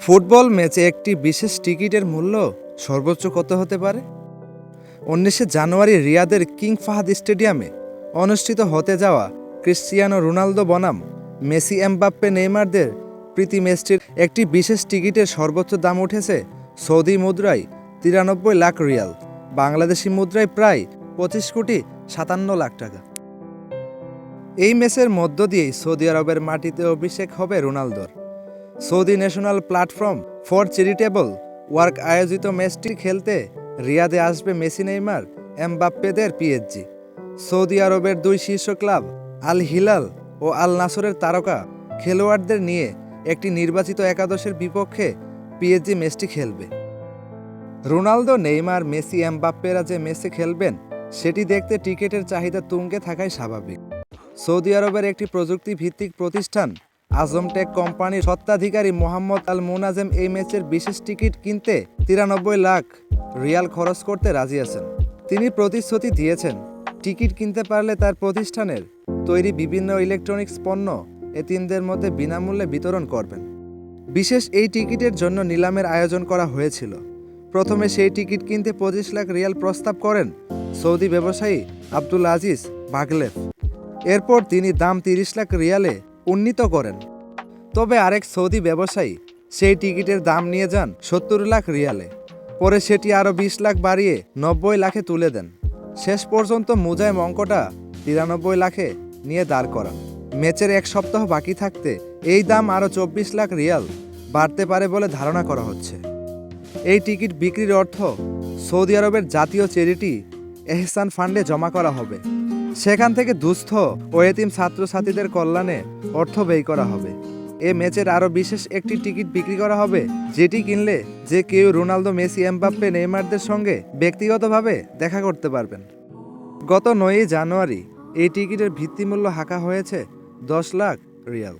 Football ম্যাচে একটি বিশেষ টিকিটের মূল্য সর্বোচ্চ কত হতে পারে? 19 জানুয়ারি রিয়াদের কিং ফাহাদ স্টেডিয়ামে অনুষ্ঠিত হতে যাওয়া ক্রিশ্চিয়ানো রোনালদো বনাম মেসি এমবাপ্পে নেইমারদের প্রীতি ম্যাচটির একটি বিশেষ টিকিটের সর্বোচ্চ দাম উঠেছে সৌদি মুদ্রায় 93 লাখ রিয়াল, বাংলাদেশি মুদ্রায় প্রায় 25 কোটি 57 লাখ টাকা। এই ম্যাচের মধ্য দিয়েই সৌদি আরবের মাটিতে অভিষেক হবে রোনালদোর। Saudi national platform for charitable work আয়োজিত ম্যাচটি খেলতে রিয়াদে আসবে মেসি, নেইমার, এমবাপ্পেদের পিএসজি। সৌদি আরবের দুই শীর্ষ ক্লাব আল হিলাল ও আল নাসরের তারকা খেলোয়াড়দের নিয়ে একটি নির্বাচিত একাদশের বিপক্ষে পিএসজি ম্যাচটি খেলবে। রোনালদো, নেইমার, মেসি, এমবাপ্পেরা যে ম্যাচে খেলবেন সেটি দেখতে টিকিটের চাহিদা তুঙ্গে থাকাই স্বাভাবিক। সৌদি আরবের একটি প্রযুক্তি ভিত্তিক প্রতিষ্ঠান আজম টেক কোম্পানির স্বত্বাধিকারী মোহাম্মদ আল মুনাজেম এই ম্যাচের বিশেষ টিকিট কিনতে 93 লাখ রিয়াল খরচ করতে রাজি আছেন। তিনি প্রতিশ্রুতি দিয়েছেন, টিকিট কিনতে পারলে তার প্রতিষ্ঠানের তৈরি বিভিন্ন ইলেকট্রনিক্স পণ্য এতিমদের মধ্যে বিনামূল্যে বিতরণ করবেন। বিশেষ এই টিকিটের জন্য নিলামের আয়োজন করা হয়েছিল। প্রথমে সেই টিকিট কিনতে 25 লাখ রিয়াল প্রস্তাব করেন সৌদি ব্যবসায়ী আব্দুল আজিজ বাগলেভ। এরপর তিনি দাম 30 লাখ রিয়ালে উন্নীত করেন। তবে আরেক সৌদি ব্যবসায়ী সেই টিকিটের দাম নিয়ে যান 70 লাখ রিয়ালে। পরে সেটি আরও 20 লাখ বাড়িয়ে 90 লাখে তুলে দেন। শেষ পর্যন্ত মুজাইম অঙ্কটা 93 লাখে নিয়ে দাঁড় করান। ম্যাচের এক সপ্তাহ বাকি থাকতে এই দাম আরও 24 লাখ রিয়াল বাড়তে পারে বলে ধারণা করা হচ্ছে। এই টিকিট বিক্রির অর্থ সৌদি আরবের জাতীয় চ্যারিটি এহসান ফান্ডে জমা করা হবে। সেখান থেকে দুস্থ ও এতিম ছাত্রছাত্রীদের কল্যাণে অর্থ ব্যয় করা হবে। এ ম্যাচের আরও বিশেষ একটি টিকিট বিক্রি করা হবে, যেটি কিনলে যে কেউ রোনালদো, মেসি, এমবাপ্পে, নেইমারদের সঙ্গে ব্যক্তিগতভাবে দেখা করতে পারবেন। গত 9 জানুয়ারি এই টিকিটের ভিত্তিমূল্য হাঁকা হয়েছে 10 লাখ রিয়াল।